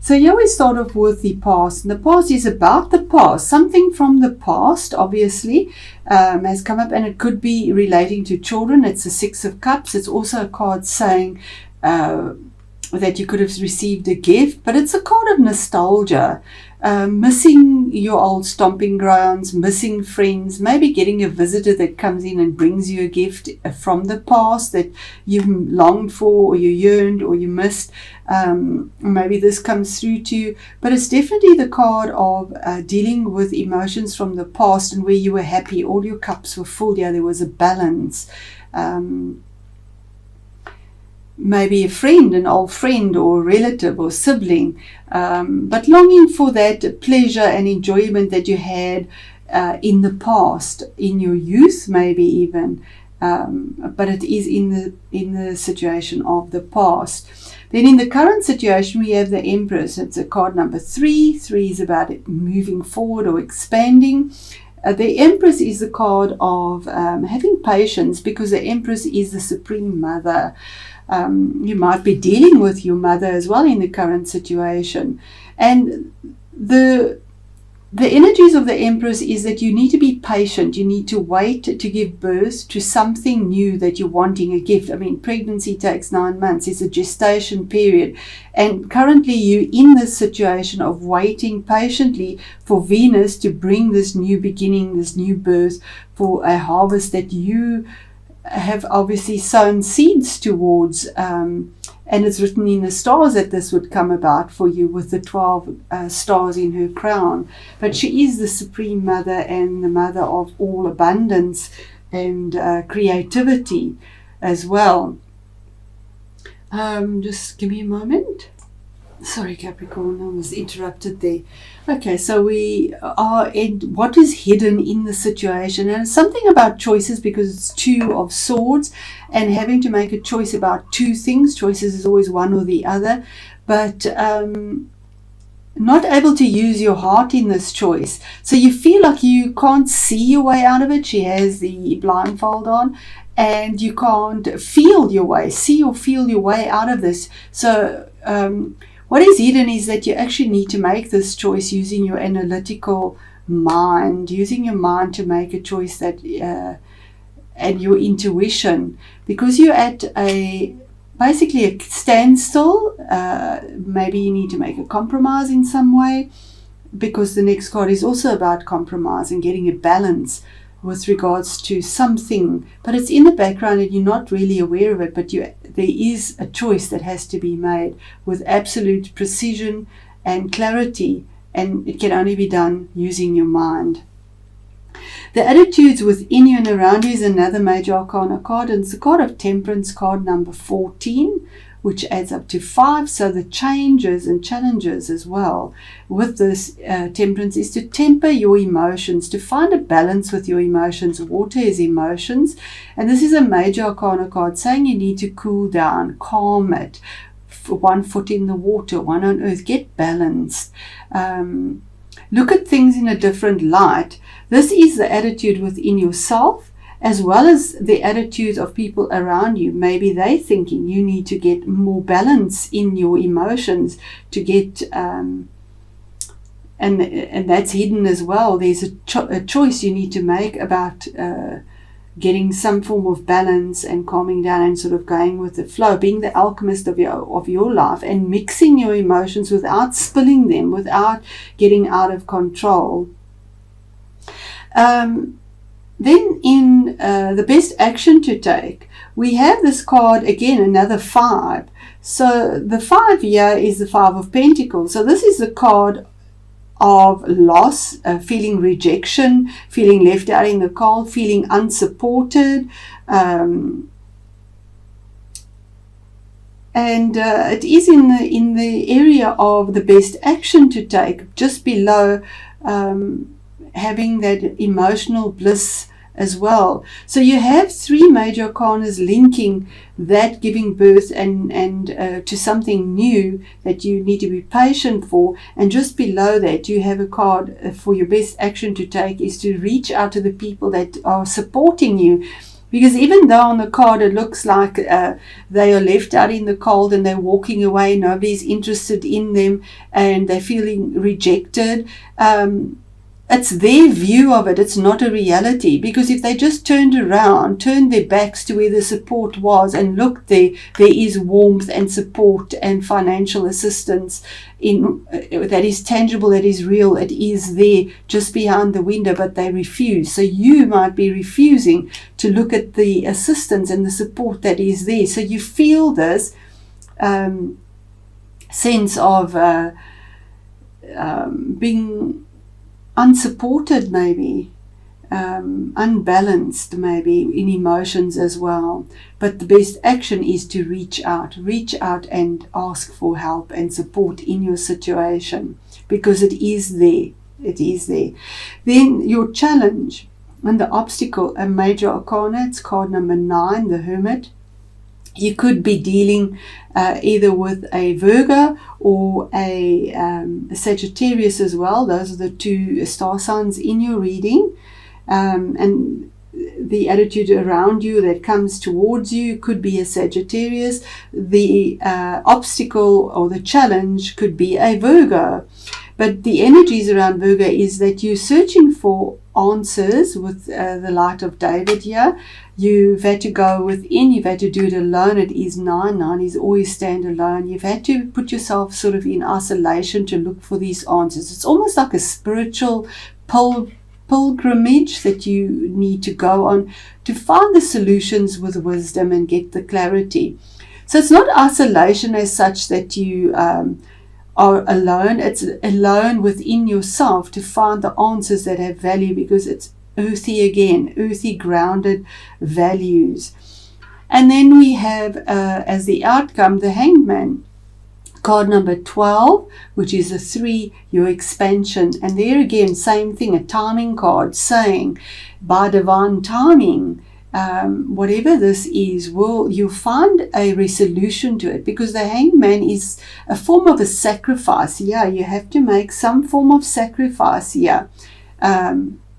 So here we start off with the past. And the past is about the past. Something from the past, obviously, has come up, and it could be relating to children. It's the Six of Cups. It's also a card saying that you could have received a gift, but it's a card of nostalgia, missing your old stomping grounds, missing friends, maybe getting a visitor that comes in and brings you a gift from the past that you longed for, or you yearned, or you missed. Maybe this comes through to you, but it's definitely the card of dealing with emotions from the past and where you were happy, all your cups were full. Yeah, there was a balance. Maybe a friend, an old friend or a relative or sibling, but longing for that pleasure and enjoyment that you had in the past, in your youth maybe even, but it is in the situation of the past. Then in the current situation we have the Empress. It's a card number 3. 3 is about it moving forward or expanding. The Empress is the card of having patience, because the Empress is the Supreme Mother. You might be dealing with your mother as well in the current situation. And the energies of the Empress is that you need to be patient. You need to wait to give birth to something new that you're wanting, a gift. I mean, pregnancy takes 9 months. It's a gestation period. And currently you're in this situation of waiting patiently for Venus to bring this new beginning, this new birth, for a harvest that you have obviously sown seeds towards, and it's written in the stars that this would come about for you with the 12 stars in her crown. But she is the Supreme Mother and the mother of all abundance and creativity as well. Just give me a moment. Sorry, Capricorn, I was interrupted there. Okay, so we are in what is hidden in the situation, and it's something about choices, because it's 2 of swords and having to make a choice about 2 things. Choices is always one or the other, but not able to use your heart in this choice. So you feel like you can't see your way out of it. She has the blindfold on, and you can't feel your way, see or feel your way out of this. So what is hidden is that you actually need to make this choice using your analytical mind, using your mind to make a choice that, and your intuition, because you're at basically a standstill. Maybe you need to make a compromise in some way, because the next card is also about compromise and getting a balance with regards to something, but it's in the background and you're not really aware of it, but there is a choice that has to be made with absolute precision and clarity, and it can only be done using your mind. The attitudes within you and around you is another major arcana card, and it's the card of Temperance, card number 14, which adds up to 5. So the changes and challenges as well with this Temperance is to temper your emotions, to find a balance with your emotions. Water is emotions, and this is a major arcana card saying you need to cool down, calm it. 1 foot in the water, 1 on earth. Get balanced. Look at things in a different light. This is the attitude within yourself, as well as the attitudes of people around you. Maybe they're thinking you need to get more balance in your emotions to get, and that's hidden as well. There's a choice you need to make about getting some form of balance and calming down and sort of going with the flow, being the alchemist of your life, and mixing your emotions without spilling them, without getting out of control. Then in the best action to take, we have this card again, another 5. So the 5 here is the 5 of Pentacles. So this is the card of loss, feeling rejection, feeling left out in the cold, feeling unsupported. And it is in the area of the best action to take, just below having that emotional bliss as well. So you have 3 major arcanas linking that giving birth and to something new that you need to be patient for. And just below that you have a card for your best action to take is to reach out to the people that are supporting you Because even though on the card it looks like they are left out in the cold and they're walking away, nobody's interested in them and they're feeling rejected, it's their view of it. It's not a reality. Because if they just turned around, turned their backs to where the support was and looked there is warmth and support and financial assistance that is tangible, that is real. It is there just behind the window, but they refuse. So you might be refusing to look at the assistance and the support that is there. So you feel this sense of being unsupported, maybe unbalanced, maybe in emotions as well. But the best action is to reach out and ask for help and support in your situation, because it is there. Then your challenge and the obstacle, a major arcana, it's card number 9, the Hermit. You could be dealing either with a Virgo or a Sagittarius as well. Those are the 2 star signs in your reading. And the attitude around you that comes towards you could be a Sagittarius. The obstacle or the challenge could be a Virgo. But the energies around Virgo is that you're searching for answers with the light of David here. You've had to go within, you've had to do it alone. It is 9. 9 is always stand alone. You've had to put yourself sort of in isolation to look for these answers. It's almost like a spiritual pilgrimage that you need to go on to find the solutions with wisdom and get the clarity. So it's not isolation as such that you are alone. It's alone within yourself to find the answers that have value, because it's earthy again, earthy grounded values. And then we have as the outcome the Hangman, card number 12, which is a 3, your expansion. And there again, same thing, a timing card saying by divine timing, whatever this is, you'll find a resolution to it, because the Hangman is a form of a sacrifice. Yeah, you have to make some form of sacrifice here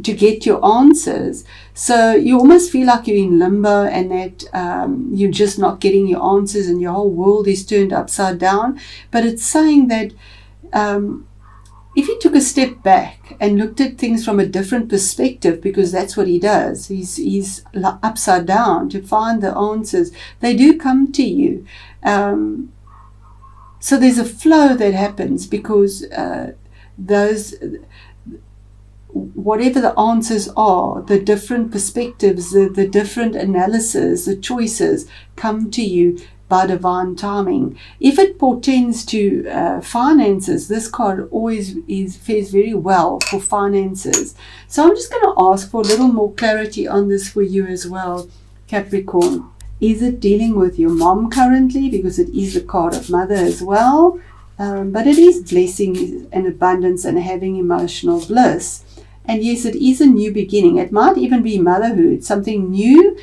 to get your answers. So you almost feel like you're in limbo and that you're just not getting your answers and your whole world is turned upside down. But it's saying that if you took a step back and looked at things from a different perspective, because that's what he does, he's upside down to find the answers, they do come to you. So there's a flow that happens, because whatever the answers are, the different perspectives, the different analysis, the choices come to you by divine timing. If it portends to finances, this card always fares very well for finances. So I'm just going to ask for a little more clarity on this for you as well, Capricorn. Is it dealing with your mom currently? Because it is the card of mother as well. But it is blessing and abundance and having emotional bliss. And yes, it is a new beginning. It might even be motherhood, something new,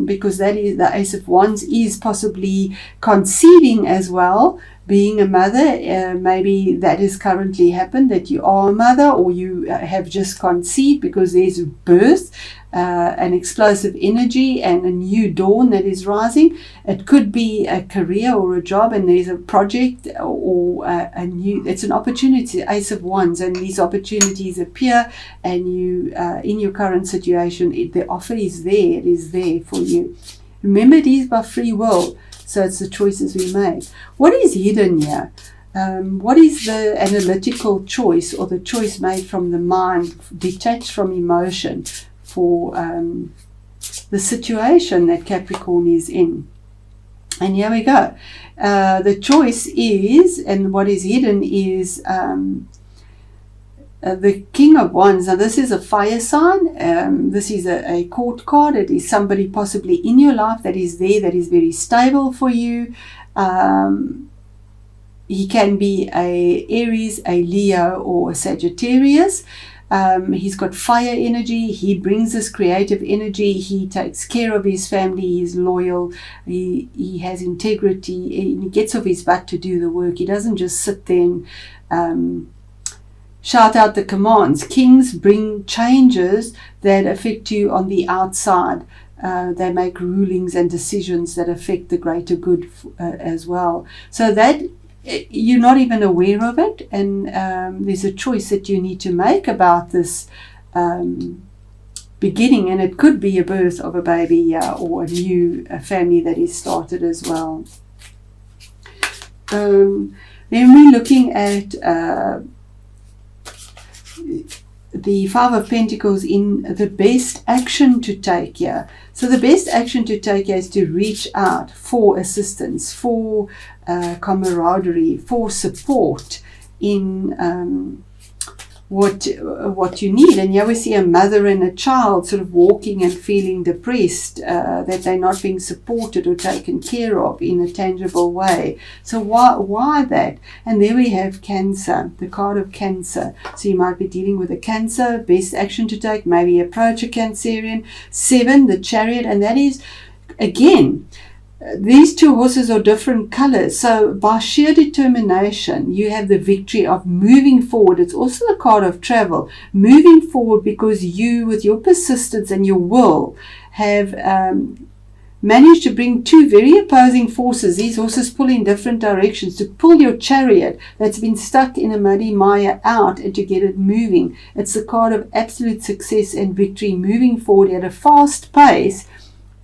because that is the Ace of Wands is possibly conceiving as well, being a mother. Maybe that has currently happened, that you are a mother, or you have just conceived, because there's birth, an explosive energy and a new dawn that is rising. It could be a career or a job, and there's a project or it's an opportunity, Ace of Wands, and these opportunities appear, and you in your current situation, the offer is there. It is there for you. Remember, it is by free will, so it's the choices we make. What is hidden here? What is the analytical choice, or the choice made from the mind, detached from emotion, for the situation that Capricorn is in? And here we go. The choice is, and what is hidden is the King of Wands. Now this is a fire sign. This is a court card. It is somebody possibly in your life that is there, that is very stable for you. He can be a Aries, a Leo, or a Sagittarius. He's got fire energy. He brings this creative energy. He takes care of his family. He's loyal. He has integrity. He gets off his butt to do the work. He doesn't just sit there and shout out the commands. Kings bring changes that affect you on the outside. they make rulings and decisions that affect the greater good as well. So that you're not even aware of it, and there's a choice that you need to make about this beginning, and it could be a birth of a baby or a new family that is started as well. Then we're looking at the Five of Pentacles in the best action to take here. So the best action to take here is to reach out for assistance, for camaraderie, for support in what you need. And here we see a mother and a child sort of walking and feeling depressed, that they're not being supported or taken care of in a tangible way. So why that? And there we have Cancer, the card of Cancer. So you might be dealing with a Cancer, best action to take, maybe approach a Cancerian. 7, the Chariot, and that is, again, these two horses are different colors. So by sheer determination, you have the victory of moving forward. It's also the card of travel, moving forward, because you, with your persistence and your will, have managed to bring two very opposing forces, these horses pull in different directions, to pull your chariot that's been stuck in a muddy mire out and to get it moving. It's the card of absolute success and victory, moving forward at a fast pace.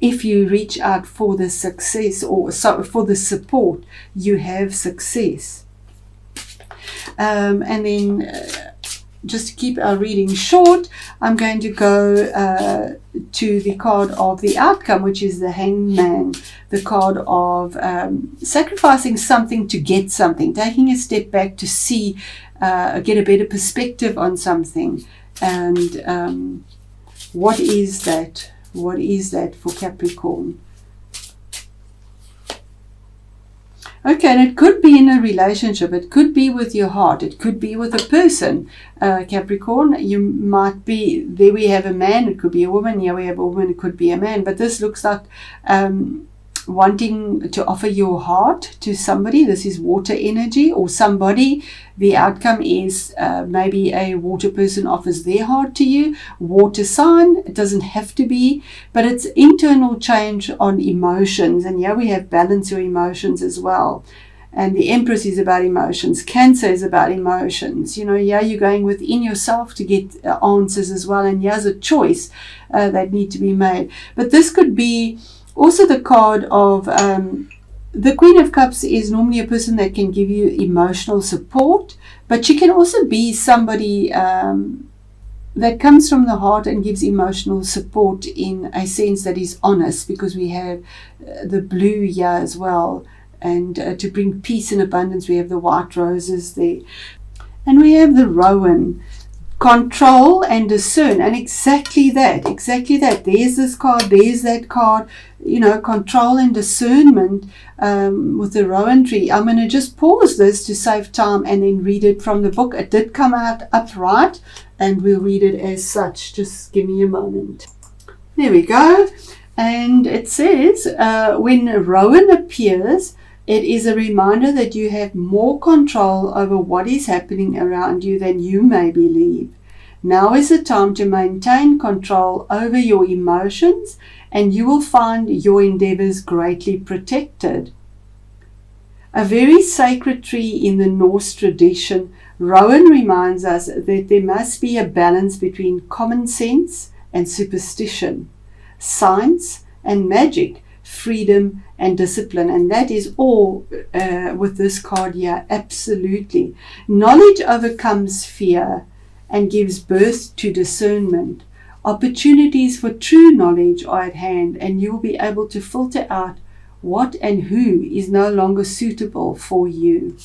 If you reach out for the success or for the support, you have success. And then just to keep our reading short, I'm going to go to the card of the outcome, which is the Hangman, the card of sacrificing something to get something, taking a step back to see, get a better perspective on something. And what is that? What is that for Capricorn? Okay, and it could be in a relationship. It could be with your heart. It could be with a person. Capricorn, you might be, there we have a man. It could be a woman. Here we have a woman. It could be a man. But this looks like wanting to offer your heart to somebody. This is water energy, or somebody. The outcome is maybe a water person offers their heart to you. Water sign, it doesn't have to be, but it's internal change on emotions. And here we have balance your emotions as well. And the Empress is about emotions. Cancer is about emotions. You know, yeah, you're going within yourself to get answers as well. And here's a choice that need to be made. But this could be also the card of the Queen of Cups is normally a person that can give you emotional support, but she can also be somebody that comes from the heart and gives emotional support in a sense that is honest, because we have the blue here as well. And to bring peace and abundance, we have the white roses there. And we have the Rowan, control and discern, and exactly that. There's this card, there's that card, you know, control and discernment with the Rowan tree. I'm going to just pause this to save time and then read it from the book. It did come out upright, and we'll read it as such. Just give me a moment. There we go. And it says, when Rowan appears, it is a reminder that you have more control over what is happening around you than you may believe. Now is the time to maintain control over your emotions, and you will find your endeavors greatly protected. A very sacred tree in the Norse tradition, Rowan reminds us that there must be a balance between common sense and superstition, science and magic, freedom and discipline. And that is all with this card here. Absolutely. Knowledge overcomes fear and gives birth to discernment. Opportunities for true knowledge are at hand, and you will be able to filter out what and who is no longer suitable for you.